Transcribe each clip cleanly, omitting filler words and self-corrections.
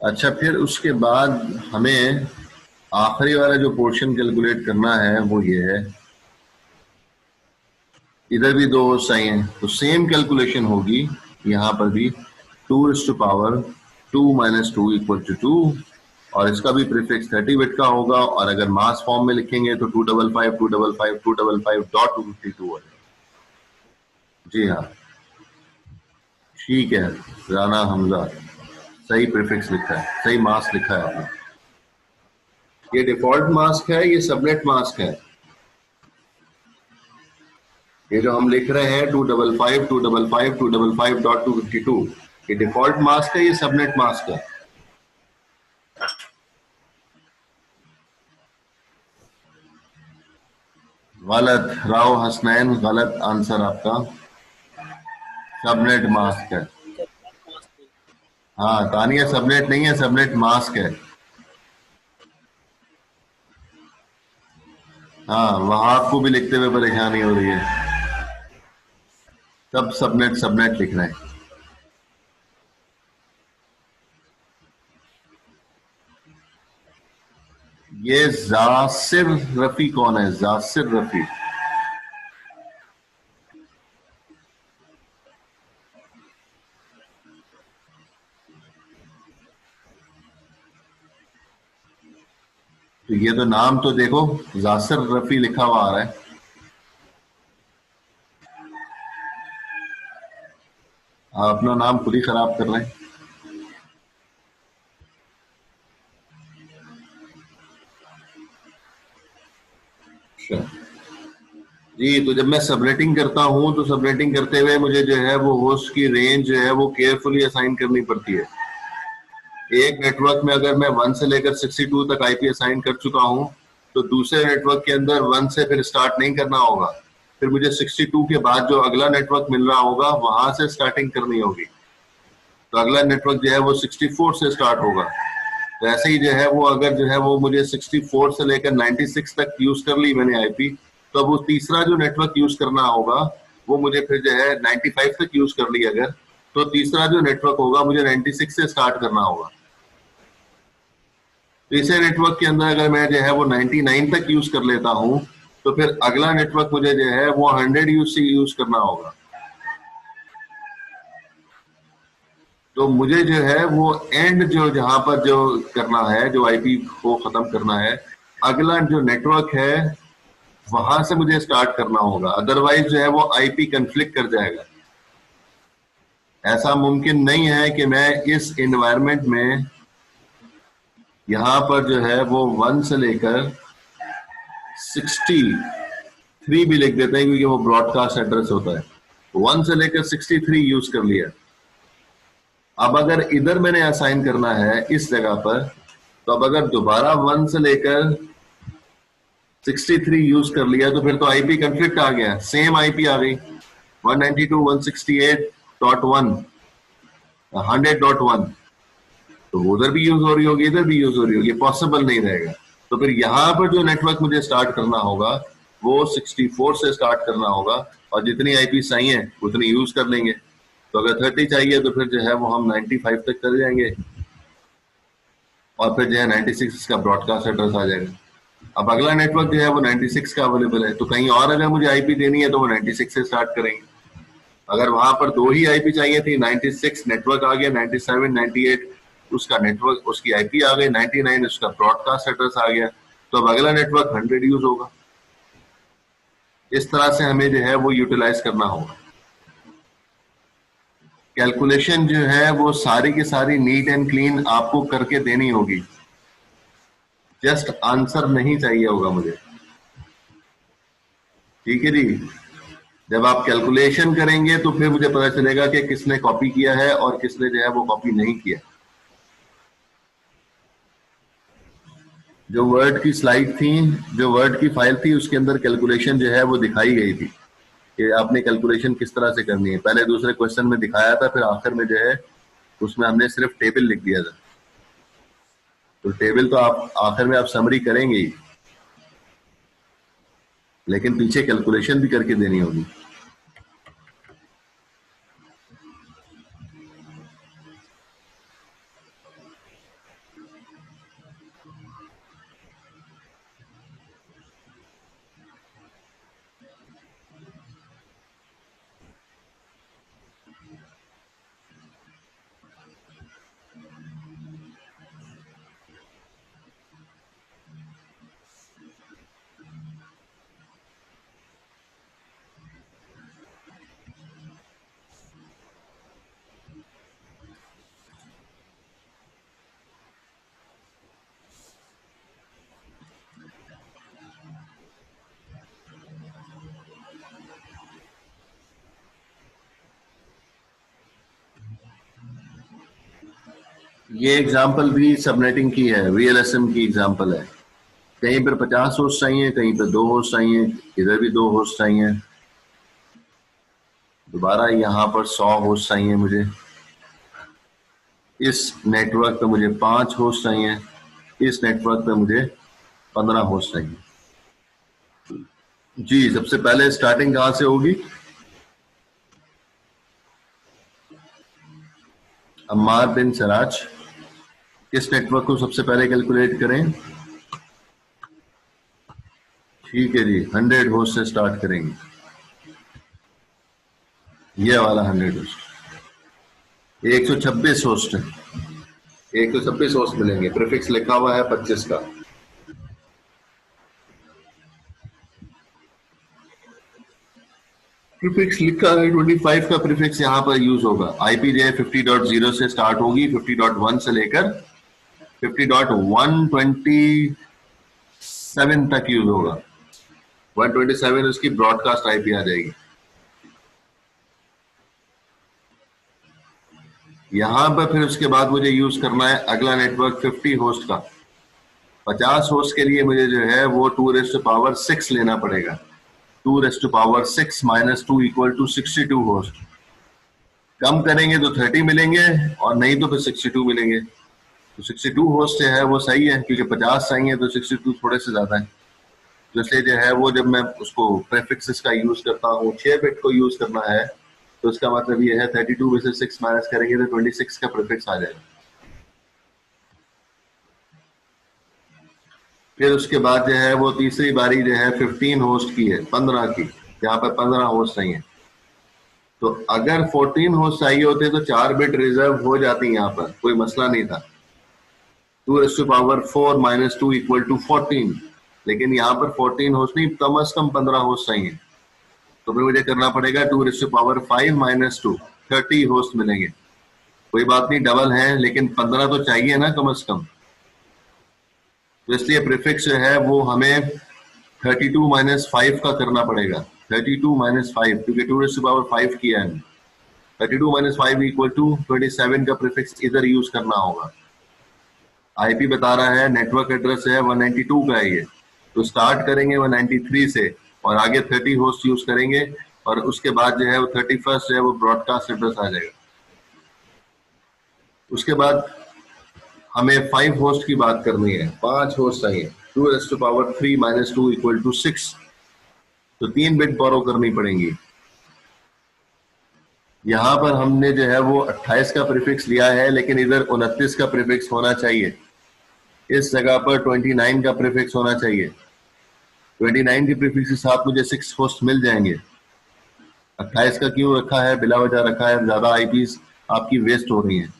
अच्छा, फिर उसके बाद हमें आखिरी वाला जो पोर्शन कैलकुलेट करना है वो ये है, इधर भी दो सही हैं तो सेम कैलकुलेशन होगी यहाँ पर भी, 2:2 -2 और इसका भी प्रीफिक्स 30 बिट का होगा, और अगर मास फॉर्म में लिखेंगे तो 255 है। जी हाँ, ठीक है। राना हमजा, सही प्रीफिक्स लिखा है, सही मास्क लिखा है आपने। ये डिफॉल्ट मास्क है, ये सबनेट मास्क है। ये जो हम लिख रहे हैं 255 ये डिफॉल्ट मास्क है, ये सबनेट मास्क है। गलत, राव हसनैन, गलत आंसर आपका, सबनेट मास्क है। हाँ तानिया, सबनेट नहीं है, सबनेट मास्क है। हाँ, वहां आपको भी लिखते हुए परेशानी हो रही है, सब सबनेट सबनेट लिख रहे हैं। ये जासिर रफी कौन है? जासिर रफी, तो ये तो नाम तो देखो, जासिर रफी लिखा हुआ आ रहा है। आप अपना नाम खुद ही खराब कर रहे हैं। अच्छा जी, तो जब मैं सबनेटिंग करता हूं तो सबनेटिंग करते हुए मुझे जो है वो होस्ट की रेंज जो है वो केयरफुली असाइन करनी पड़ती है। एक नेटवर्क में अगर मैं 1 से लेकर 62 तक आईपी असाइन कर चुका हूं, तो दूसरे नेटवर्क के अंदर 1 से फिर स्टार्ट नहीं करना होगा, फिर मुझे 62 के बाद जो अगला नेटवर्क मिल रहा होगा वहां से स्टार्टिंग करनी होगी। तो अगला नेटवर्क जो है वो 64 से स्टार्ट होगा। तो ऐसे ही जो है वो अगर जो है वो मुझे 64 से लेकर 96 तक यूज कर ली मैंने आईपी, तो अब वो तीसरा जो नेटवर्क यूज करना होगा वो मुझे फिर जो है 95 तक यूज कर ली अगर, तो तीसरा जो नेटवर्क होगा मुझे 96 से स्टार्ट करना होगा। तीसरे नेटवर्क के अंदर अगर मैं जो है वो 99 तक यूज कर लेता हूं, तो फिर अगला नेटवर्क मुझे जो है वो 100 यूज से यूज करना होगा। तो मुझे जो है वो एंड जो जहां पर जो करना है, जो आईपी को खत्म करना है, अगला जो नेटवर्क है वहां से मुझे स्टार्ट करना होगा, अदरवाइज जो है वो आईपी कंफ्लिक्ट कर जाएगा। ऐसा मुमकिन नहीं है कि मैं इस एनवायरनमेंट में यहां पर जो है वो 1 से लेकर 63 भी लिख देते हैं क्योंकि वो ब्रॉडकास्ट एड्रेस होता है। 1 से लेकर 63 यूज कर लिया। अब अगर इधर मैंने असाइन करना है इस जगह पर, तो अब अगर दोबारा 1 से लेकर 63 यूज कर लिया तो फिर तो आईपी कंफ्लिक्ट आ गया, सेम आईपी आ गई 192.168.1 100.1, तो उधर भी यूज हो रही होगी, इधर भी यूज हो रही होगी, पॉसिबल नहीं रहेगा। तो फिर यहाँ पर जो नेटवर्क मुझे स्टार्ट करना होगा वो 64 से स्टार्ट करना होगा, और जितनी आईपी सही है उतनी यूज कर लेंगे। तो अगर 30 चाहिए तो फिर जो है वो हम 95 तक कर जाएंगे, और फिर जो है 96 का ब्रॉडकास्ट एड्रेस आ जाएगा। अब अगला नेटवर्क जो है वो 96 का अवेलेबल है, तो कहीं और अगर मुझे आईपी देनी है तो वो 96 से स्टार्ट करेंगे। अगर वहां पर दो ही आईपी चाहिए थी, 96 नेटवर्क आ गया, 97 98 उसका नेटवर्क, उसकी आईपी आ गई, 99 उसका ब्रॉडकास्ट एड्रेस आ गया, तो अब अगला नेटवर्क 100 यूज होगा। इस तरह से हमें जो है वो यूटिलाइज करना होगा। कैलकुलेशन जो है वो सारी की सारी नीट एंड क्लीन आपको करके देनी होगी, जस्ट आंसर नहीं चाहिए होगा मुझे। ठीक है जी, जब आप कैलकुलेशन करेंगे तो फिर मुझे पता चलेगा कि किसने कॉपी किया है और किसने जो है वो कॉपी नहीं किया। जो वर्ड की स्लाइड थी, जो वर्ड की फाइल थी, उसके अंदर कैलकुलेशन जो है वो दिखाई गई थी कि आपने कैलकुलेशन किस तरह से करनी है। पहले दूसरे क्वेश्चन में दिखाया था, फिर आखिर में जो है उसमें हमने सिर्फ टेबल लिख दिया था। तो टेबल तो आप आखिर में आप समरी करेंगे ही, लेकिन पीछे कैलकुलेशन भी करके देनी होगी। ये एग्जांपल भी सबनेटिंग की है, वीएलएसएम की एग्जांपल है। कहीं पर 50 होस्ट चाहिए, कहीं पर 2 होस्ट चाहिए, इधर भी 2 होस्ट चाहिए, दोबारा यहाँ पर 100 होस्ट चाहिए मुझे, इस नेटवर्क पे मुझे 5 होस्ट चाहिए, इस नेटवर्क पे मुझे 15 होस्ट चाहिए। जी, सबसे पहले स्टार्टिंग कहाँ से होगी? अम्मार बिन सराज, इस नेटवर्क को सबसे पहले कैलकुलेट करें। ठीक है जी, 100 होस्ट से स्टार्ट करेंगे, ये वाला 100 होस्ट। 126 होस्ट है, 126 होस्ट मिलेंगे। प्रीफिक्स लिखा हुआ है 25 का। प्रीफिक्स लिखा है 25 का, प्रीफिक्स यहाँ पर यूज होगा। आईपी जो है 50.0 से स्टार्ट होगी, 50.1 से लेकर 50.127 तक यूज होगा। 127 उसकी ब्रॉडकास्ट आईपी आ जाएगी। यहां पर फिर उसके बाद मुझे यूज करना है अगला नेटवर्क 50 होस्ट का। 50 होस्ट के लिए मुझे जो है वो 2⁶ लेना पड़ेगा। 2⁶ माइनस 2 इक्वल टू 62 होस्ट। कम करेंगे तो 30 मिलेंगे और नहीं तो फिर 62 मिलेंगे। तो 62 होस्ट है वो सही है, क्योंकि 50 चाहिए तो 62 थोड़े से ज्यादा है। तो इसलिए जो है वो जब मैं उसको प्रीफिक्सेस का यूज करता हूँ, 6 बिट को यूज करना है, तो इसका मतलब ये है 32 में से 6 माइनस करेंगे तो 26 का प्रीफिक्स आ जाएगा। फिर उसके बाद जो है वो तीसरी बारी जो है 15 होस्ट की है, 15 की, यहाँ पर 15 होस्ट चाहिए। तो अगर 14 होस्ट चाहिए होते तो 4 बिट रिजर्व हो जाती, यहाँ पर कोई मसला नहीं था। 2⁴ माइनस 2 इक्वल टू 14, लेकिन यहाँ पर 14 होस्ट नहीं, कम से कम 15 होस्ट चाहिए। तो फिर मुझे करना पड़ेगा 2⁵ माइनस 2, 30 होस्ट मिलेंगे। कोई बात नहीं, डबल है, लेकिन 15 तो चाहिए ना कम से कम। तो इसलिए प्रीफिक्स जो है वो हमें 32 माइनस 5 का करना पड़ेगा। 32 माइनस 5, क्योंकि 2⁵ किया है। 32 माइनस 5 इक्वल टू 27 का प्रीफिक्स इधर यूज करना होगा। आईपी बता रहा है, नेटवर्क एड्रेस है 192 का है ये, तो स्टार्ट करेंगे 193 से और आगे 30 होस्ट यूज करेंगे, और उसके बाद जो है वो 31 जो है वो ब्रॉडकास्ट एड्रेस आ जाएगा। उसके बाद हमें 5 होस्ट की बात करनी है, 5 होस्ट चाहिए। 2⁵3 माइनस 2 इक्वल टू 6, तो 3 बिट बोरो करनी पड़ेंगी। यहां पर हमने जो है वो 28 का प्रीफिक्स लिया है, लेकिन इधर 29 का प्रीफिक्स होना चाहिए। इस जगह पर 29 का प्रीफिक्स होना चाहिए। 29 के प्रीफिक्स के साथ मुझे 6 होस्ट मिल जाएंगे। 28 का क्यों रखा है, बिला वजह रखा है, ज्यादा आईपीस आपकी वेस्ट हो रही हैं।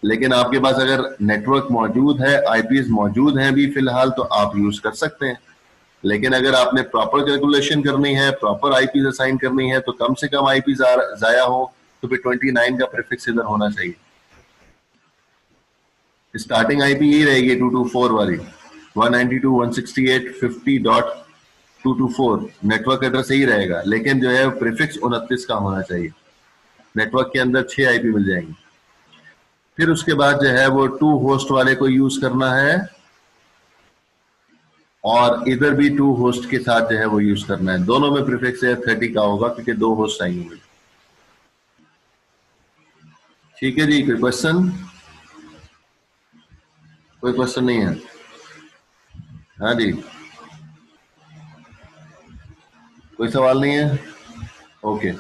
लेकिन आपके पास अगर नेटवर्क मौजूद है, आईपीस मौजूद हैं भी फिलहाल, तो आप यूज कर सकते हैं। लेकिन अगर आपने प्रॉपर कैलकुलेशन करनी है, प्रॉपर आईपीस असाइन करनी है, तो कम से कम आईपीस जाया हो, तो फिर 29 का प्रीफिक्स इधर होना चाहिए। स्टार्टिंग आईपी यही रहेगी 224 वाली, 192.168.50.224 नेटवर्क एड्रेस यही रहेगा, लेकिन जो है प्रीफिक्स 29 का होना चाहिए। नेटवर्क के अंदर 6 आईपी मिल जाएंगे। फिर उसके बाद जो है वो 2 होस्ट वाले को यूज करना है, और इधर भी 2 होस्ट के साथ जो है वो यूज करना है। दोनों में प्रीफिक्स 30 का होगा, क्योंकि 2 होस्ट चाहिए। ठीक है जी, कोई क्वेश्चन? कोई क्वेश्चन नहीं है? हाँ जी, कोई सवाल नहीं है? ओके।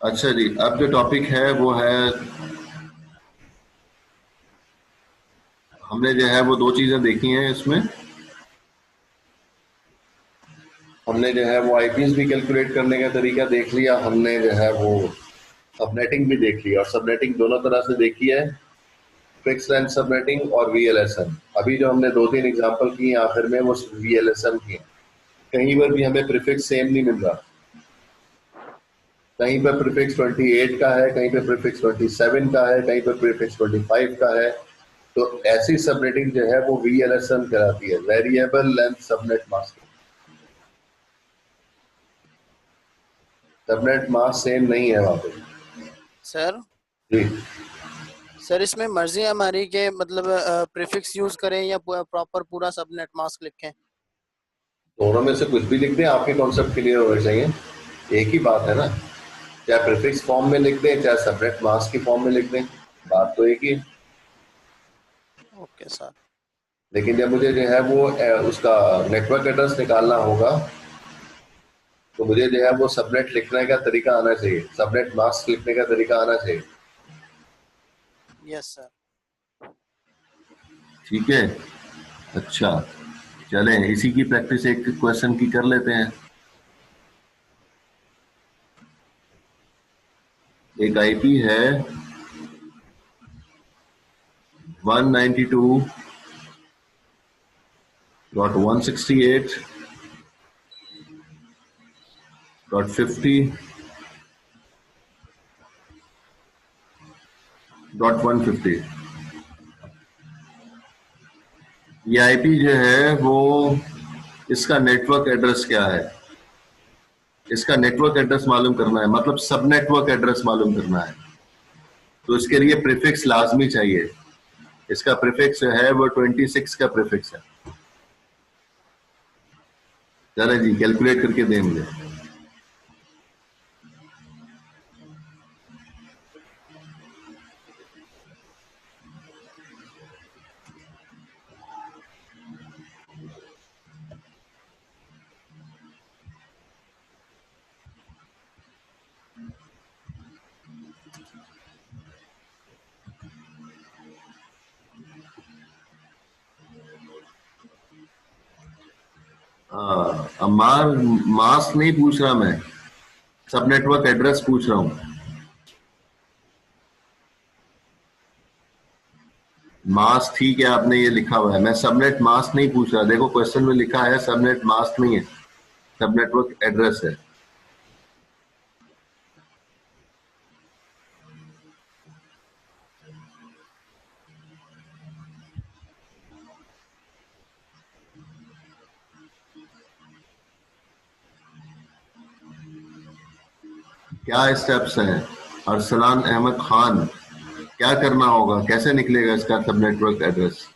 अच्छा जी, अब जो टॉपिक है वो है, हमने जो है वो 2 चीजें देखी हैं इसमें। हमने जो है वो आईपीएस भी कैलकुलेट करने का तरीका देख लिया, हमने जो है वो सबनेटिंग भी देख लिया, और सबनेटिंग दोनों तरह से देखी है, फिक्स लेंथ सबनेटिंग और वीएलएसएम। अभी जो हमने 2-3 एग्जांपल की आखिर में, वो वीएलएसएम की। कहीं पर भी हमें प्रीफिक्स सेम नहीं मिल रहा, कहीं पे प्रीफिक्स 28 का है, कहीं पे प्रीफिक्स 27 का है, कहीं पे प्रीफिक्स 25 का है। तो ऐसी सबनेटिंग जो है वो VLSM कहलाती है, variable length subnet mask. Subnet mask same नहीं है वहां पे सर जी। सर इसमें मर्जी है हमारी के मतलब प्रीफिक्स यूज करें या प्रॉपर पूरा सबनेट मास्क लिखें? दोनों में से कुछ भी लिख दें, आपके कॉन्सेप्ट क्लियर होने चाहिए। एक ही बात है ना, चाहे प्रीफिक्स फॉर्म में लिख दें चाहे सबनेट मास्क की फॉर्म में लिख दें, बात तो एक ही है। Okay sir. लेकिन जब मुझे जो है वो उसका नेटवर्क एड्रेस निकालना होगा तो मुझे जो है वो सबनेट लिखने का तरीका आना चाहिए, सबनेट मास्क लिखने का तरीका आना चाहिए। Yes sir. ठीक है, अच्छा चलें इसी की प्रैक्टिस एक क्वेश्चन की कर लेते हैं। एक आईपी है 192.168.50.150। ये आईपी जो है वो, इसका नेटवर्क एड्रेस क्या है, इसका नेटवर्क एड्रेस मालूम करना है, मतलब सब नेटवर्क एड्रेस मालूम करना है। तो इसके लिए प्रीफिक्स लाजमी चाहिए। इसका प्रीफिक्स जो है वो 26 का प्रीफिक्स है। चले जी कैलकुलेट करके दें मुझे। अमार मास्क नहीं पूछ रहा मैं, सब नेटवर्क एड्रेस पूछ रहा हूं। मास्क ठीक है, आपने ये लिखा हुआ है, मैं सबनेट मास्क नहीं पूछ रहा। देखो क्वेश्चन में लिखा है सबनेट मास्क नहीं है, सब नेटवर्क एड्रेस है। क्या स्टेप्स हैं अरसलान अहमद खान, क्या करना होगा, कैसे निकलेगा इसका सब नेटवर्क एड्रेस?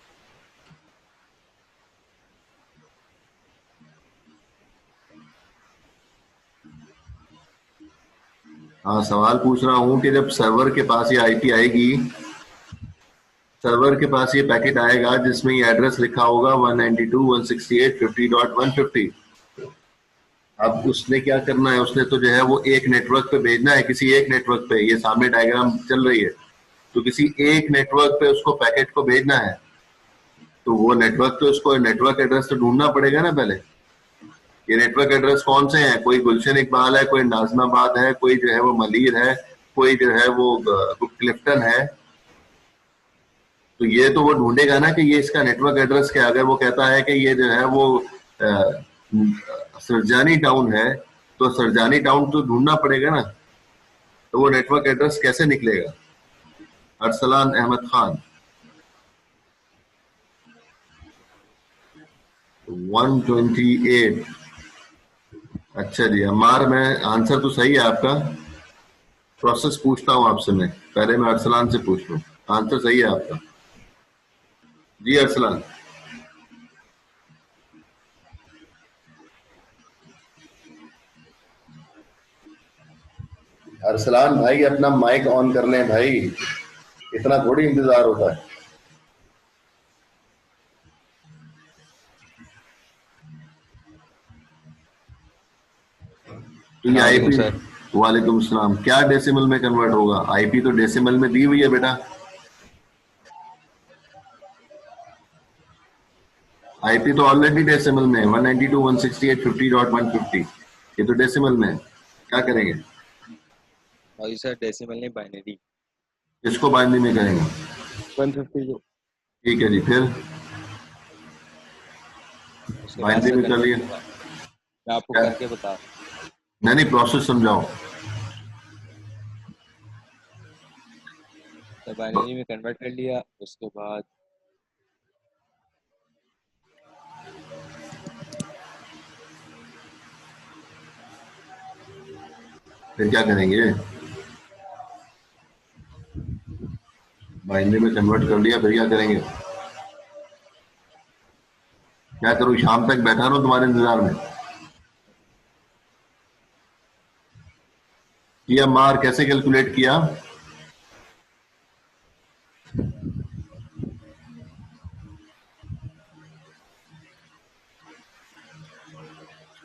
हाँ सवाल पूछ रहा हूं कि जब सर्वर के पास ये आईपी आएगी, सर्वर के पास ये पैकेट आएगा जिसमें ये एड्रेस लिखा होगा 192.168.50.150। अब उसने क्या करना है, उसने तो जो है वो एक नेटवर्क पे भेजना है, किसी एक नेटवर्क पे, ये सामने डायग्राम चल रही है, तो किसी एक नेटवर्क पे उसको पैकेट को भेजना है। तो वो नेटवर्क, तो उसको नेटवर्क एड्रेस तो ढूंढना पड़ेगा ना पहले। ये नेटवर्क एड्रेस कौन से हैं, कोई गुलशन इकबाल है, कोई नाजमाबाद है, कोई जो है वो मलीर है, कोई जो है वो क्लिफ्टन है। तो ये तो वो ढूंढेगा ना कि ये इसका नेटवर्क एड्रेस क्या। अगर वो कहता है कि ये जो है वो सरजानी टाउन है, तो सरजानी टाउन तो ढूंढना पड़ेगा ना। तो वो नेटवर्क एड्रेस कैसे निकलेगा? अरसलान अहमद खान 128। अच्छा जी अमार, मैं आंसर तो सही है आपका, प्रोसेस पूछता हूं आपसे मैं, पहले मैं अरसलान से पूछ लूं। आंसर सही है आपका जी अरसलान। अरसलान भाई अपना माइक ऑन कर लें भाई, इतना थोड़ी इंतजार होता है। तो ये आईपी, वालेकुम सलाम, क्या डेसिमल में कन्वर्ट होगा? आईपी तो डेसिमल में दी हुई है बेटा, आईपी तो ऑलरेडी डेसिमल में 192.168.50.150, ये तो डेसिमल में है। क्या करेंगे? भाई सर डेसिमल नहीं, बाइनरी। इसको बाइनरी में करेंगे 150 जो। ठीक है जी, फिर बाइनरी में कर लिया। मैं आपको करके बता। नहीं प्रोसेस समझाओ। बाइनरी में कन्वर्ट कर लिया, उसके बाद फिर क्या करेंगे? बाइनरी में कन्वर्ट कर लिया, फिर क्या करेंगे? क्या करूं, शाम तक बैठा रहूं तुम्हारे इंतजार में? किया मार कैसे कैलकुलेट किया?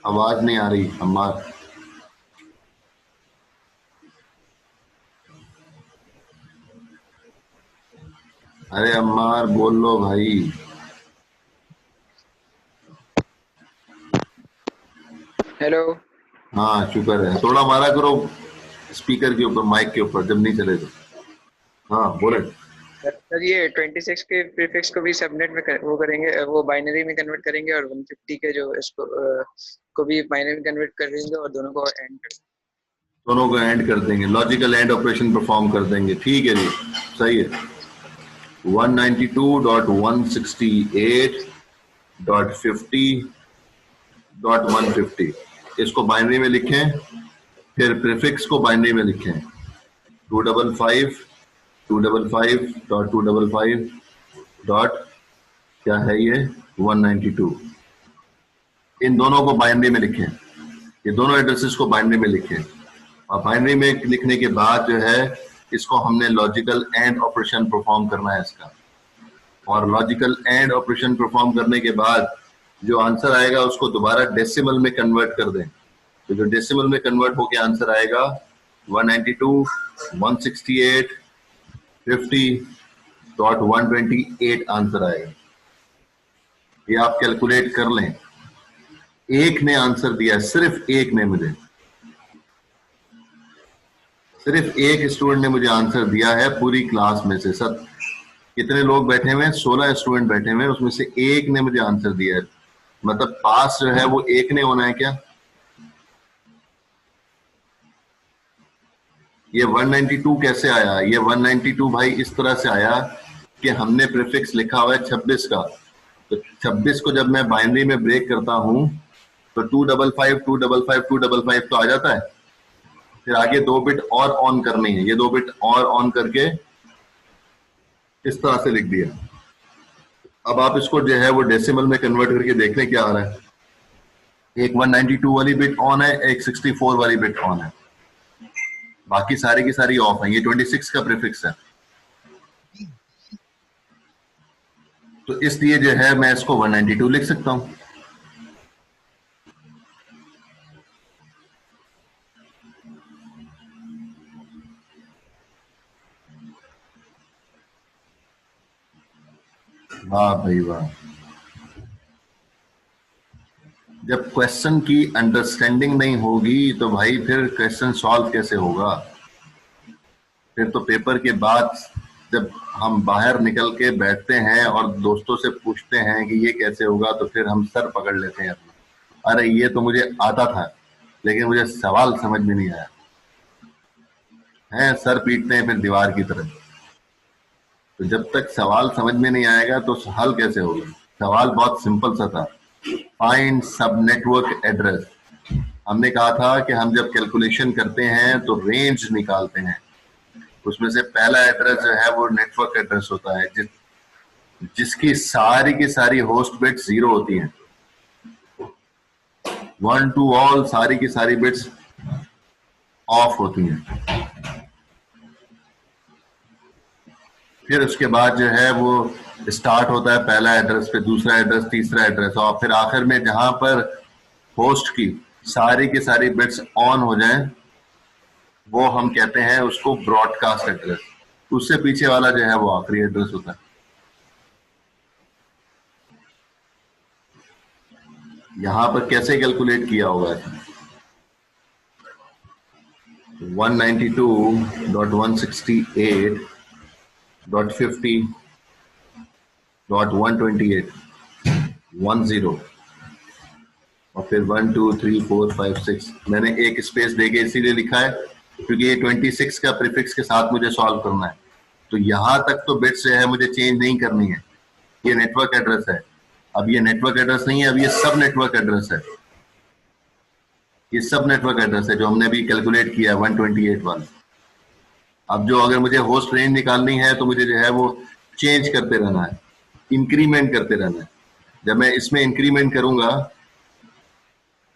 आवाज नहीं आ रही अम्मार। अरे अम्मार बोल लो भाई। हेलो। हाँ शुक्र है, थोड़ा मारा करो स्पीकर के ऊपर, माइक के ऊपर, जब नहीं चले तो। हाँ बोले। सर ये 26 के प्रीफिक्स को भी सबनेट में वो करेंगे, वो बाइनरी में कन्वर्ट करेंगे, और 150 के जो इसको को भी बाइनरी में कन्वर्ट कर देंगे, और दोनों को एंड कर देंगे, लॉजिकल एंड ऑपरेशन परफॉर्म कर देंगे। ठीक है जी, सही है। 192.168.50.150 इसको बाइनरी में लिखें, फिर प्रीफिक्स को बाइनरी में लिखें। 255.255 डॉट क्या है ये 192, इन दोनों को बाइनरी में लिखें, ये दोनों एड्रेसेस को बाइनरी में लिखें। और बाइनरी में लिखने के बाद जो है इसको हमने लॉजिकल एंड ऑपरेशन परफॉर्म करना है इसका, और लॉजिकल एंड ऑपरेशन परफॉर्म करने के बाद जो आंसर आएगा उसको दोबारा डेसिमल में कन्वर्ट कर दें। तो जो डेसिमल में कन्वर्ट होके आंसर आएगा 192, 168, 50.128 आंसर आएगा। ये आप कैलकुलेट कर लें। एक ने आंसर दिया, सिर्फ एक ने, मुझे सिर्फ एक स्टूडेंट ने मुझे आंसर दिया है पूरी क्लास में से। सब कितने लोग बैठे हुए हैं? 16 स्टूडेंट बैठे हुए हैं, उसमें से एक ने मुझे आंसर दिया है। मतलब पास जो है वो एक ने होना है क्या? ये 192 कैसे आया? ये 192 भाई इस तरह से आया कि हमने प्रीफिक्स लिखा हुआ है 26 का, तो 26 को जब मैं बाइनरी में ब्रेक करता हूं तो 255 255 255 तो आ जाता है। फिर आगे 2 बिट और ऑन करनी है, ये 2 बिट और ऑन करके इस तरह से लिख दिया। अब आप इसको जो है वो डेसिमल में कन्वर्ट करके देख लें क्या आ रहा है। एक 192 वाली बिट ऑन है, एक 64 वाली बिट ऑन है, बाकी सारी की सारी ऑफ है। ये 26 का प्रीफिक्स है, तो इसलिए जो है मैं इसको 192 लिख सकता हूं। वाह भाई वाह। जब क्वेश्चन की अंडरस्टैंडिंग नहीं होगी तो भाई फिर क्वेश्चन सॉल्व कैसे होगा? फिर तो पेपर के बाद जब हम बाहर निकल के बैठते हैं और दोस्तों से पूछते हैं कि ये कैसे होगा, तो फिर हम सर पकड़ लेते हैं अपना। अरे ये तो मुझे आता था लेकिन मुझे सवाल समझ में नहीं आया है, सर पीटते हैं फिर दीवार की तरफ। तो जब तक सवाल समझ में नहीं आएगा तो हल कैसे होगा? सवाल बहुत सिंपल सा था, फाइंड सब नेटवर्क एड्रेस। हमने कहा था कि हम जब कैलकुलेशन करते हैं तो रेंज निकालते हैं, उसमें से पहला एड्रेस जो है वो नेटवर्क एड्रेस होता है जिसकी सारी की सारी होस्ट बिट्स 0 होती हैं, 1 to all सारी की सारी बिट्स ऑफ होती हैं। फिर उसके बाद जो है वो स्टार्ट होता है पहला एड्रेस, पे दूसरा एड्रेस, तीसरा एड्रेस, और फिर आखिर में जहां पर होस्ट की सारी की सारी बिट्स ऑन हो जाएं वो हम कहते हैं उसको ब्रॉडकास्ट एड्रेस। उससे पीछे वाला जो है वो आखिरी एड्रेस होता है। यहां पर कैसे कैलकुलेट किया होगा? 192.168.50.128 10 और फिर 1 2 3 4 5 6 मैंने एक स्पेस देके इसीलिए लिखा है क्योंकि ये 26 का प्रीफिक्स के साथ मुझे सॉल्व करना है। तो यहां तक तो बिट्स जो है मुझे चेंज नहीं करनी है, ये नेटवर्क एड्रेस है। अब ये नेटवर्क एड्रेस नहीं है, अब ये सब नेटवर्क एड्रेस है, ये सब नेटवर्क एड्रेस है जो हमने अभी कैलकुलेट किया 128.1। अब जो अगर मुझे होस्ट रेंज निकालनी है तो मुझे जो है वो चेंज करते रहना है, इंक्रीमेंट करते रहना है। जब मैं इसमें इंक्रीमेंट करूंगा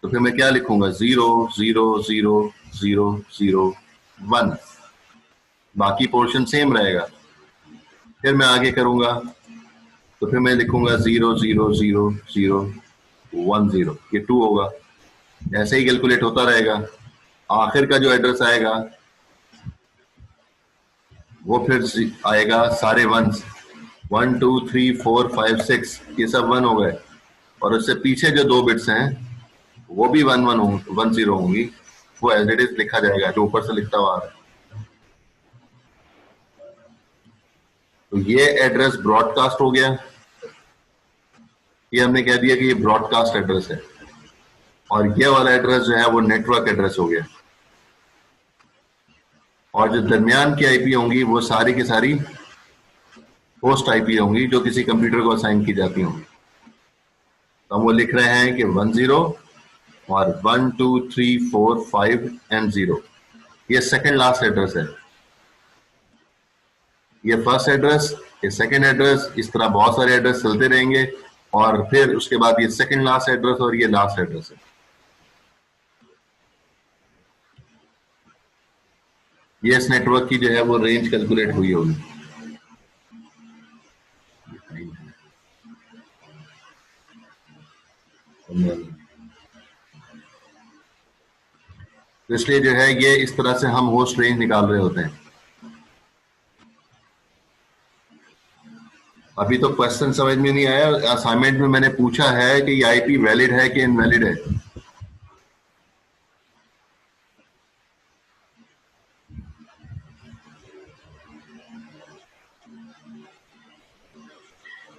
तो फिर मैं क्या लिखूंगा, 0 0 0 0 0 1, बाकी पोर्शन सेम रहेगा। फिर मैं आगे करूंगा तो फिर मैं लिखूंगा 0 0 0 0 1 0, ये 2 होगा। ऐसे ही कैलकुलेट होता रहेगा। आखिर का जो एड्रेस आएगा वो फिर आएगा सारे 1s, 1 2 3 4 5 6, ये सब 1 हो गए। और उससे पीछे जो 2 बिट्स हैं वो भी 1 1 0 होंगी, वो एज इट इज लिखा जाएगा जो ऊपर से लिखता हुआ आ रहा है। तो ये एड्रेस ब्रॉडकास्ट हो गया, ये हमने कह दिया कि ये ब्रॉडकास्ट एड्रेस है। और ये वाला एड्रेस जो है वो नेटवर्क एड्रेस हो गया। और जो दरमियान की आईपी होंगी वो सारी की सारी होस्ट आईपी होंगी जो किसी कंप्यूटर को असाइन की जाती होंगी। तो हम वो लिख रहे हैं कि 10 और 1 2 3 4 5 एंड 0, ये सेकंड लास्ट एड्रेस है। ये फर्स्ट एड्रेस, ये सेकंड एड्रेस, इस तरह बहुत सारे एड्रेस चलते रहेंगे। और फिर उसके बाद ये सेकंड लास्ट एड्रेस और ये लास्ट एड्रेस है। ये इस नेटवर्क की जो है वो रेंज कैलकुलेट हुई होगी। तो इसलिए जो है ये इस तरह से हम होस्ट रेंज निकाल रहे होते हैं। अभी तो क्वेश्चन समझ में नहीं आया, असाइनमेंट में मैंने पूछा है कि ये आईपी वैलिड है कि इनवैलिड है।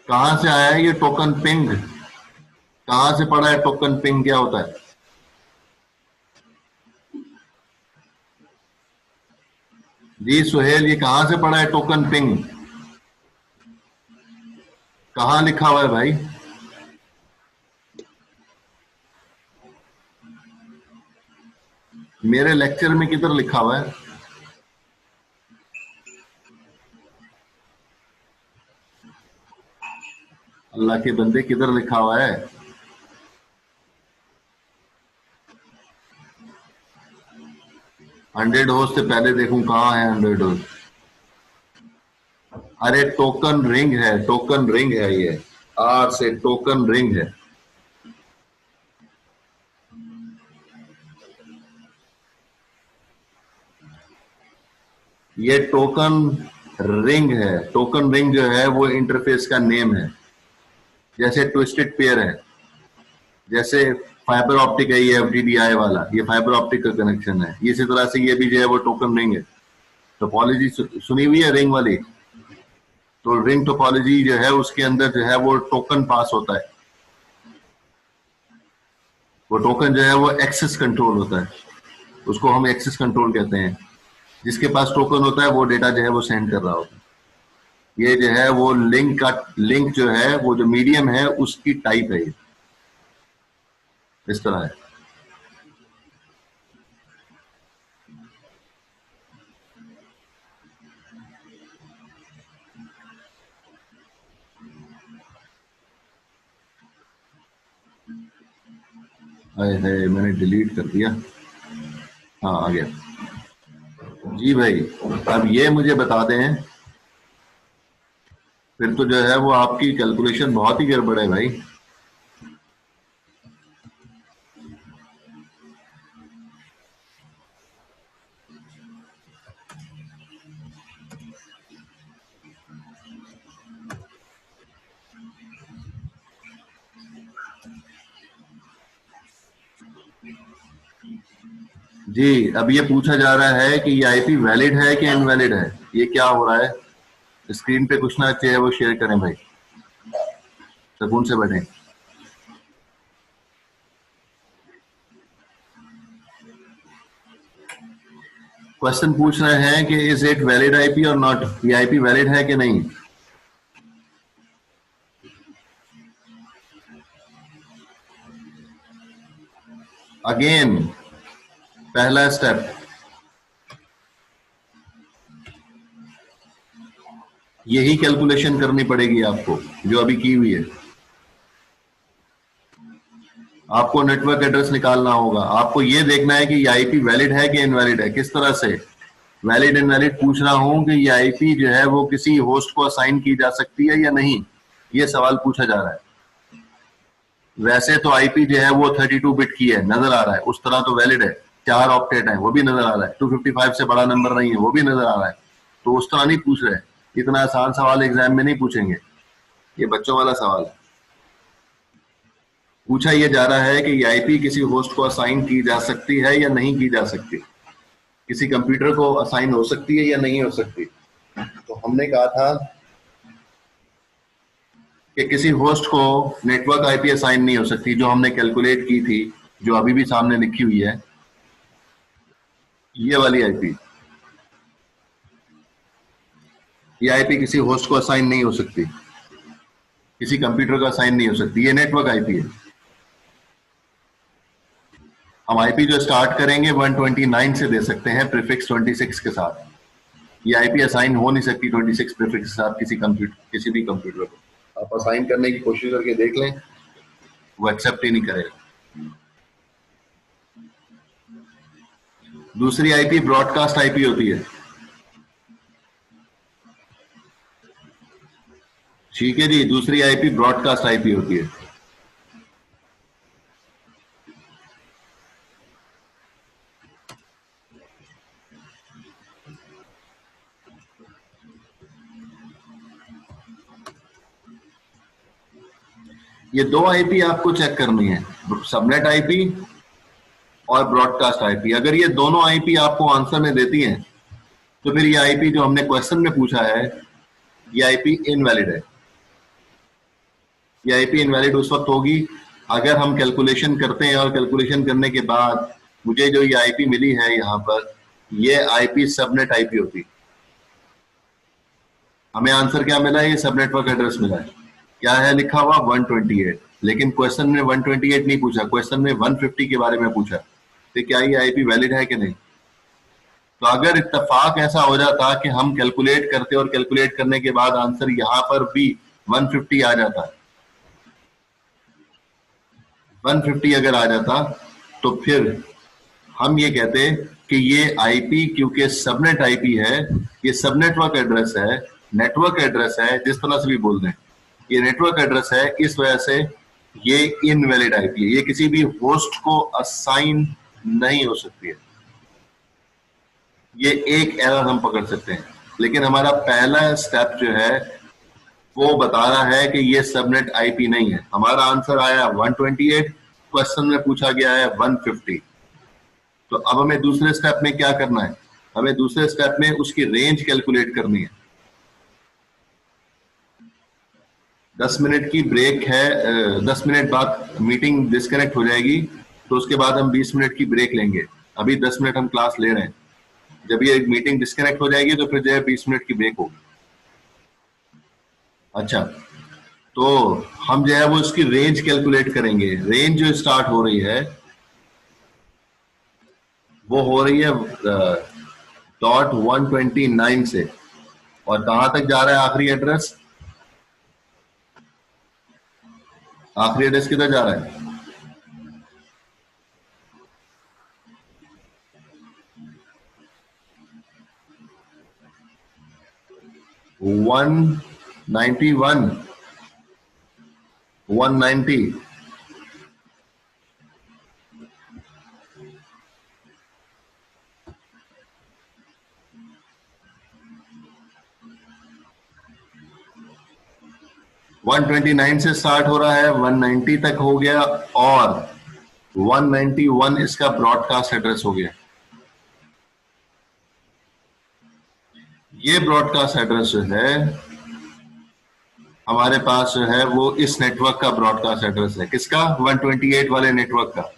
कहां से आया है ये टोकन पिंग, कहां से पढ़ा है टोकन पिंग, क्या होता है? जी सुहेल, ये कहां से पढ़ा है टोकन पिंग, कहां लिखा हुआ है भाई? मेरे लेक्चर में किधर लिखा हुआ है? अल्लाह के बंदे किधर लिखा हुआ है? हंड्रेड होस्ट से पहले देखूं कहां है 100 होस्ट। अरे टोकन रिंग है, टोकन रिंग है, ये आर से टोकन रिंग है। ये टोकन रिंग है। टोकन रिंग जो है वो इंटरफेस का नेम है। जैसे ट्विस्टेड पेयर है, जैसे फाइबर ऑप्टिक है ये FDDI वाला, ये फाइबर ऑप्टिक का कनेक्शन है। इसी तरह से ये भी जो है वो टोकन रिंग है। टोपोलॉजी सुनी हुई है रिंग वाली? तो रिंग टोपोलॉजी जो है उसके अंदर जो है वो टोकन पास होता है। वो टोकन जो है वो एक्सेस कंट्रोल होता है, उसको हम एक्सेस कंट्रोल कहते हैं। जिसके पास टोकन होता है वो डेटा जो है वो सेंड कर रहा होता है। ये जो है वो लिंक का, लिंक जो है वो जो मीडियम है उसकी टाइप है, ये इस तरह है। है मैंने डिलीट कर दिया, हाँ आ गया। जी भाई, अब ये मुझे बता दें, फिर तो जो है वो आपकी कैलकुलेशन बहुत ही गड़बड़ है भाई। जी, अब ये पूछा जा रहा है कि ये आईपी वैलिड है कि इनवैलिड है। ये क्या हो रहा है? स्क्रीन पे कुछ ना चाहिए वो शेयर करें भाई, सुकून से बैठे। क्वेश्चन पूछ रहे हैं कि इज इट वैलिड आईपी और नॉट, ये आईपी वैलिड है कि नहीं। अगेन पहला स्टेप, यही कैलकुलेशन करनी पड़ेगी आपको जो अभी की हुई है। आपको नेटवर्क एड्रेस निकालना होगा, आपको यह देखना है कि ये आईपी वैलिड है कि इनवैलिड है। किस तरह से वैलिड इनवैलिड पूछ रहा हूं कि ये आईपी जो है वो किसी होस्ट को असाइन की जा सकती है या नहीं, ये सवाल पूछा जा रहा है। वैसे तो आईपी जो है वो 32 बिट की है, नजर आ रहा है, उस तरह तो वैलिड है। 4 ऑक्टेट है, वो भी नजर आ रहा है। 255 से बड़ा नंबर नहीं है, वो भी नजर आ रहा है। तो उस तरह नहीं पूछ रहे, इतना आसान सवाल एग्जाम में नहीं पूछेंगे, ये बच्चों वाला सवाल है। पूछा यह जा रहा है कि ये आईपी किसी होस्ट को असाइन की जा सकती है या नहीं की जा सकती, किसी कंप्यूटर को असाइन हो सकती है या नहीं हो सकती। तो हमने कहा था कि किसी होस्ट को नेटवर्क आईपी असाइन नहीं हो सकती, जो हमने कैलकुलेट की थी, जो अभी भी सामने लिखी हुई है, ये वाली आईपी, ये आईपी किसी होस्ट को असाइन नहीं हो सकती, किसी कंप्यूटर को असाइन नहीं हो सकती, ये नेटवर्क आईपी है। हम आईपी जो स्टार्ट करेंगे 129 से दे सकते हैं प्रीफिक्स 26 के साथ। ये आईपी असाइन हो नहीं सकती 26 प्रीफिक्स के साथ किसी भी कंप्यूटर को। आप असाइन करने की कोशिश करके देख लें, वो एक्सेप्ट ही नहीं करेगा। दूसरी आईपी ब्रॉडकास्ट आईपी होती है। ठीक है जी, दूसरी आईपी ब्रॉडकास्ट आईपी होती है। ये दो आईपी आपको चेक करनी है, सबनेट आईपी और ब्रॉडकास्ट आईपी। अगर ये दोनों आईपी आपको आंसर में देती हैं तो फिर ये आईपी जो हमने क्वेश्चन में पूछा है, ये आईपी इनवैलिड है। ये आईपी इनवैलिड उस वक्त होगी अगर हम कैलकुलेशन करते हैं और कैलकुलेशन करने के बाद मुझे जो ये आईपी मिली है यहाँ पर, ये आईपी सबनेट आईपी होती। हमें आंसर क्या मिला है, ये सब नेटवर्क एड्रेस मिला है। क्या है लिखा हुआ 128, लेकिन क्वेश्चन में 128 नहीं पूछा, क्वेश्चन में 150 के बारे में पूछा। तो क्या ये आईपी वैलिड है कि नहीं। तो अगर इत्तेफाक ऐसा हो जाता कि हम कैलकुलेट करते और कैलकुलेट करने के बाद आंसर यहां पर भी 150 आ जाता, 150 अगर आ जाता, तो फिर हम ये कहते कि ये आईपी क्योंकि सबनेट आईपी है, ये सब नेटवर्क एड्रेस है, नेटवर्क एड्रेस है, जिस तरह से भी बोल दें, ये नेटवर्क एड्रेस है, इस वजह से ये इनवैलिड आईपी है, ये किसी भी होस्ट को असाइन नहीं हो सकती है। ये एक एरर हम पकड़ सकते हैं, लेकिन हमारा पहला स्टेप जो है वो बता रहा है कि ये सबनेट आईपी नहीं है। हमारा आंसर आया 128, क्वेश्चन में पूछा गया है 150। तो अब हमें दूसरे स्टेप में क्या करना है, हमें दूसरे स्टेप में उसकी रेंज कैलकुलेट करनी है। 10 मिनट की ब्रेक है, 10 मिनट बाद मीटिंग डिस्कनेक्ट हो जाएगी, तो उसके बाद हम 20 मिनट की ब्रेक लेंगे। अभी 10 मिनट हम क्लास ले रहे हैं, जब ये मीटिंग डिस्कनेक्ट हो जाएगी तो फिर जो है 20 मिनट की ब्रेक होगी। अच्छा, तो हम जो है वो इसकी रेंज कैलकुलेट करेंगे। रेंज जो स्टार्ट हो रही है वो हो रही है .129 से, और कहां तक जा रहा है आखिरी एड्रेस, आखिरी एड्रेस किधर जा रहा है, .191 190। .129 से स्टार्ट हो रहा है, 190 तक हो गया, और 191 इसका ब्रॉडकास्ट एड्रेस हो गया। ये ब्रॉडकास्ट एड्रेस जो है हमारे पास जो है वो इस नेटवर्क का ब्रॉडकास्ट एड्रेस है। किसका, 128 वाले नेटवर्क का,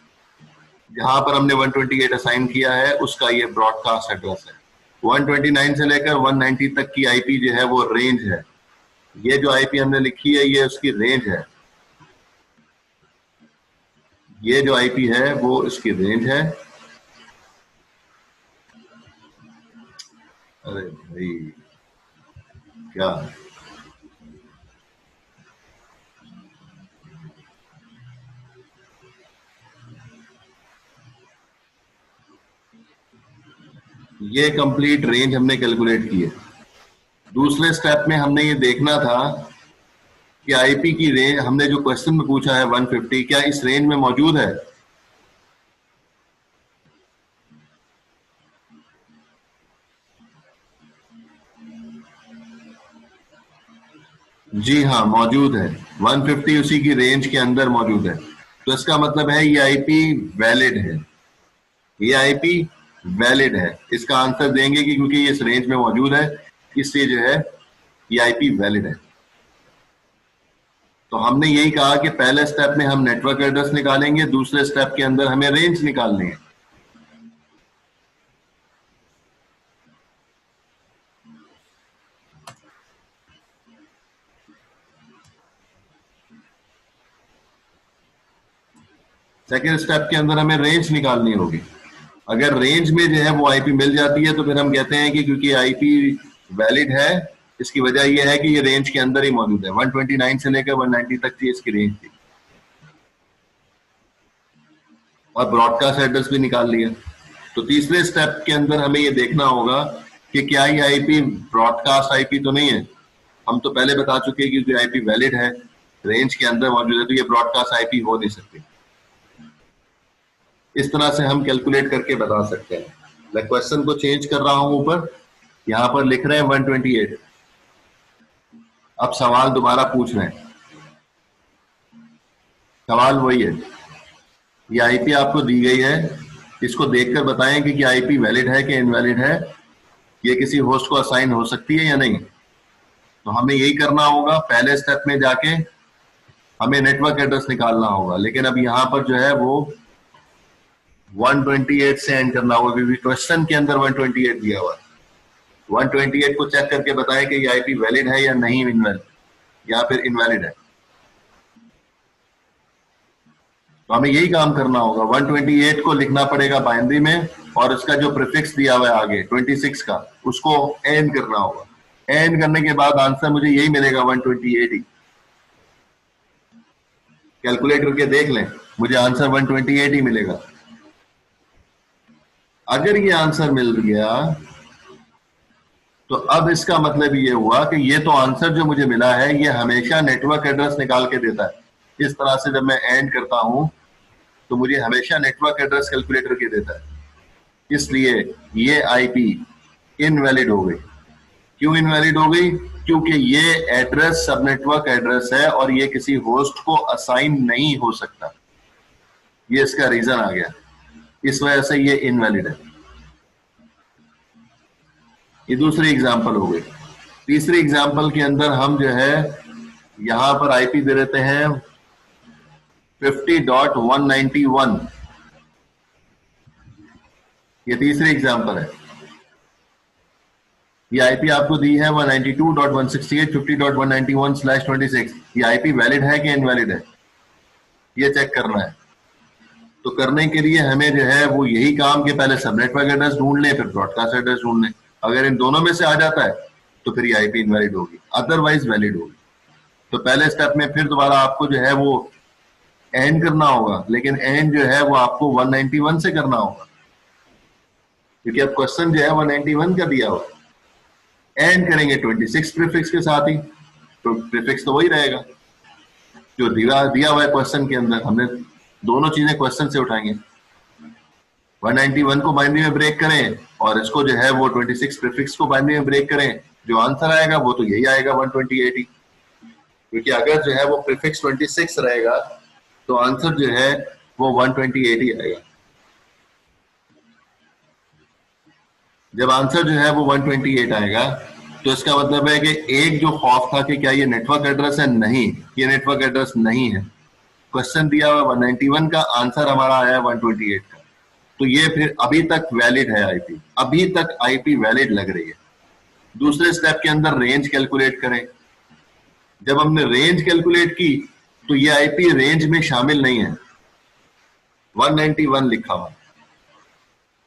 जहां पर हमने 128 असाइन किया है उसका ये ब्रॉडकास्ट एड्रेस है। 129 से लेकर 190 तक की आईपी जो है वो रेंज है। ये जो आईपी हमने लिखी है ये उसकी रेंज है, ये जो आईपी है वो इसकी रेंज है। अरे भाई क्या, ये कंप्लीट रेंज हमने कैलकुलेट की है। दूसरे स्टेप में हमने ये देखना था कि आईपी की रेंज, हमने जो क्वेश्चन में पूछा है 150, क्या इस रेंज में मौजूद है? जी हाँ मौजूद है, 150 उसी की रेंज के अंदर मौजूद है। तो इसका मतलब है ये आईपी वैलिड है, ये आईपी वैलिड है। इसका आंसर देंगे कि क्योंकि ये इस रेंज में मौजूद है इसलिए जो है ये आईपी वैलिड है। तो हमने यही कहा कि पहले स्टेप में हम नेटवर्क एड्रेस निकालेंगे, दूसरे स्टेप के अंदर हमें रेंज निकालनी है। सेकेंड स्टेप के अंदर हमें रेंज निकालनी होगी। अगर रेंज में जो है वो आईपी मिल जाती है तो फिर हम कहते हैं कि क्योंकि आईपी वैलिड है, इसकी वजह यह है कि ये रेंज के अंदर ही मौजूद है। 129 से लेकर 190 तक की इसकी रेंज थी। और ब्रॉडकास्ट एड्रेस भी निकाल लिया। तो तीसरे स्टेप के अंदर हमें ये देखना होगा कि क्या ये आईपी ब्रॉडकास्ट आईपी तो नहीं है। हम तो पहले बता चुके हैं कि आईपी वैलिड है, रेंज के अंदर मौजूद है, तो ये ब्रॉडकास्ट आईपी हो नहीं सकती। इस तरह से हम कैलकुलेट करके बता सकते हैं। मैं क्वेश्चन को चेंज कर रहा हूं, ऊपर यहां पर लिख रहे हैं 128। अब सवाल दोबारा पूछ रहे हैं, सवाल वही है, ये आईपी आपको दी गई है, इसको देखकर बताएं कि क्या आईपी वैलिड है कि इनवैलिड है, ये किसी होस्ट को असाइन हो सकती है या नहीं। तो हमें यही करना होगा। पहले स्टेप में जाके हमें नेटवर्क एड्रेस निकालना होगा, लेकिन अब यहां पर जो है वो 128 से एंड करना होगा क्योंकि क्वेश्चन के अंदर 128 दिया हुआ है। 128 को चेक करके बताएं कि ये आईपी वैलिड है या नहीं, इनवैलिड या फिर इनवैलिड है। तो हमें यही काम करना होगा। 128 को लिखना पड़ेगा बाइनरी में और उसका जो प्रीफिक्स दिया हुआ है आगे 26 का, उसको एंड करना होगा। एंड करने के बाद आंसर मुझे यही मिलेगा, 128 ही। कैलकुलेट करके देख लें, मुझे आंसर 128 ही मिलेगा। अगर ये आंसर मिल गया तो अब इसका मतलब ये हुआ कि ये तो आंसर जो मुझे मिला है ये हमेशा नेटवर्क एड्रेस निकाल के देता है। इस तरह से जब मैं एंड करता हूं तो मुझे हमेशा नेटवर्क एड्रेस कैलकुलेट करके देता है। इसलिए ये आईपी इनवैलिड हो गई। क्यों इनवैलिड हो गई? क्योंकि ये एड्रेस सब नेटवर्क एड्रेस है और ये किसी होस्ट को असाइन नहीं हो सकता। ये इसका रीजन आ गया, इस वजह से ये इनवैलिड है। ये दूसरी एग्जांपल हो गई। तीसरी एग्जांपल के अंदर हम जो है यहां पर आईपी दे देते हैं 50.191। ये तीसरी एग्जांपल है। ये आईपी आपको दी है 192.168.50.191/26। ये आईपी वैलिड है कि इनवैलिड है, ये चेक करना है। तो करने के लिए हमें जो है वो यही काम कि पहले सब नेटवर्क एड्रेस ढूंढ लें, फिर ब्रॉडकास्ट एड्रेस ढूंढ लें। अगर इन दोनों में से आ जाता है तो फिर ये आईपी इनवैलिड होगी, अदरवाइज वैलिड होगी। तो पहले स्टेप में फिर दोबारा आपको जो है वो एंड करना होगा, लेकिन एंड जो है वो आपको 191 से करना होगा क्योंकि अब क्वेश्चन जो है 191 का दिया हुआ। एंड करेंगे 26 प्रीफिक्स के साथ ही, तो प्रीफिक्स तो वही रहेगा जो दिया हुआ है क्वेश्चन के अंदर। हमने दोनों चीजें क्वेश्चन से उठाएंगे। 191 को बाइनरी में ब्रेक करें और इसको जो है वो 26 प्रीफिक्स को बाइनरी में ब्रेक करें, जो आंसर आएगा वो तो यही आएगा 128 ही। क्योंकि अगर जो है वो प्रीफिक्स 26 रहेगा तो आंसर जो है वो 128 ही आएगा। जब आंसर जो है वो 128 आएगा तो इसका मतलब है कि एक जो खौफ था कि क्या ये नेटवर्क एड्रेस है, नहीं, ये नेटवर्क एड्रेस नहीं है। क्वेश्चन दिया हुआ 191 का, आंसर हमारा आया 128 का। तो ये फिर अभी तक वैलिड है आईपी, अभी तक आईपी वैलिड लग रही है। दूसरे स्टेप के अंदर रेंज कैलकुलेट करें। जब हमने रेंज कैलकुलेट की तो ये आईपी रेंज में शामिल नहीं है, 191 लिखा हुआ,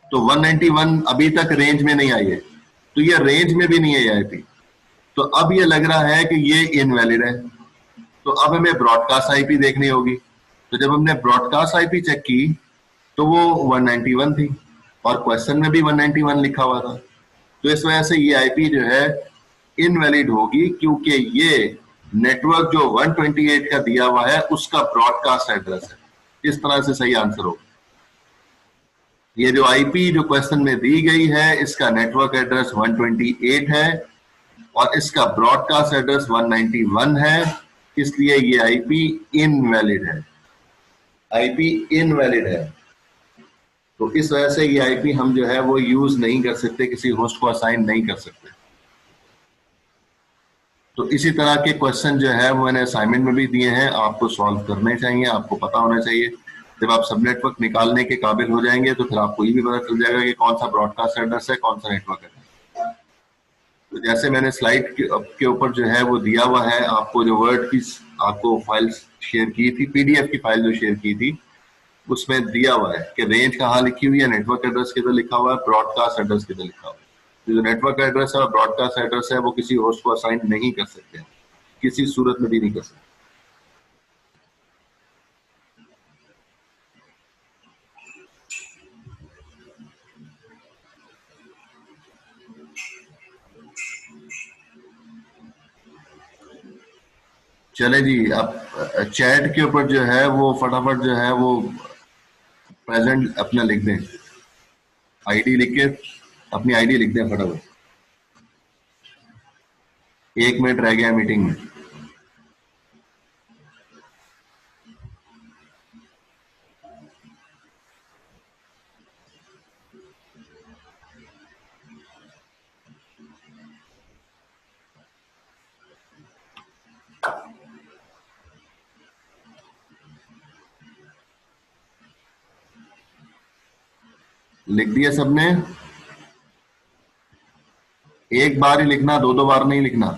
तो 191 अभी तक रेंज में नहीं आई है, तो ये रेंज में भी नहीं है आईपी। तो अब ये लग रहा है कि ये इनवैलिड है। तो अब हमें ब्रॉडकास्ट आईपी देखनी होगी। तो जब हमने ब्रॉडकास्ट आईपी चेक की तो वो 191 थी और क्वेश्चन में भी 191 लिखा हुआ था। तो इस वजह से ये आईपी जो है इनवैलिड होगी, क्योंकि ये नेटवर्क जो 128 का दिया हुआ है उसका ब्रॉडकास्ट एड्रेस है। इस तरह से सही आंसर होगा। ये जो आईपी जो क्वेश्चन में दी गई है इसका नेटवर्क एड्रेस 128 है और इसका ब्रॉडकास्ट एड्रेस 191 है, इसलिए ये आईपी इनवैलिड है। आईपी इनवैलिड है, तो इस वजह से ये आईपी हम जो है वो यूज नहीं कर सकते, किसी होस्ट को असाइन नहीं कर सकते। तो इसी तरह के क्वेश्चन जो है वो मैंने असाइनमेंट में भी दिए हैं, आपको सॉल्व करने चाहिए, आपको पता होना चाहिए। जब आप सब नेटवर्क निकालने के काबिल हो जाएंगे तो फिर आपको ये भी पता चल जाएगा कि कौन सा ब्रॉडकास्ट एड्रेस है, कौन सा नेटवर्क एड्रेस। तो जैसे मैंने स्लाइड के ऊपर जो है वो दिया हुआ है, आपको जो वर्ड की आपको फाइल शेयर की थी, पीडीएफ की फाइल जो शेयर की थी, उसमें दिया हुआ है कि रेंज कहाँ लिखी हुई है, नेटवर्क एड्रेस किधर लिखा हुआ है, ब्रॉडकास्ट एड्रेस किधर लिखा हुआ है। जो नेटवर्क एड्रेस है और ब्रॉडकास्ट एड्रेस है वो किसी होस्ट को असाइन नहीं कर सकते, किसी सूरत में भी नहीं कर सकते। चले जी, अब चैट के ऊपर जो है वो फटाफट जो है वो प्रेजेंट अपना लिख दें, आईडी लिख के अपनी आईडी लिख दें फटाफट। 1 मिनट रह गया मीटिंग में। लिख दिया सबने? एक बार ही लिखना, दो बार नहीं लिखना।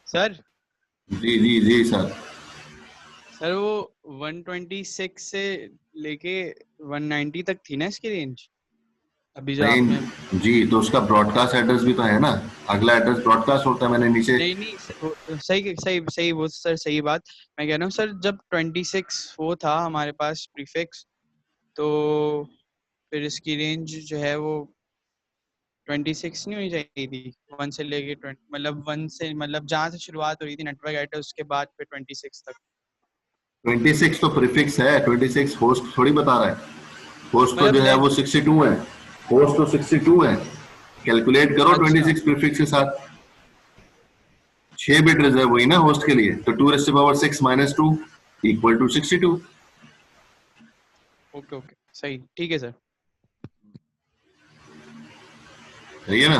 सर जी जी जी सर। सर वो 126 से लेके 190 तक थी ना इसकी रेंज, अभी जो आपने। नहीं जी, तो उसका ब्रॉडकास्ट एड्रेस भी तो है ना, अगला एड्रेस ब्रॉडकास्ट होता है। मैंने नीचे नहीं सही सही सही वो सर सही बात मैं कह रहा हूँ सर। जब 26 वो था हमारे पास प्रीफिक्स, तो फिर इसकी रेंज जो है वो 26 नहीं होनी चाहिए थी, 1 से लेके 20, मतलब 1 से मतलब जहाँ से शुरुआत हो रही थी नेटवर्क एड्रेस, उसके बाद फिर 26 तक। 26 तो प्रीफिक्स है, 26 होस्ट थोड़ी बता रहा है। होस्ट तो जो है वो 62 है, होस्ट तो 62 है। कैलकुलेट करो 26 प्रीफिक्स के साथ, 6 बिट रिजर्व हुई ना होस्ट के लिए, तो 2⁻6 - 2 = 62। ओके ओके सही, ठीक है सर। सही है ना।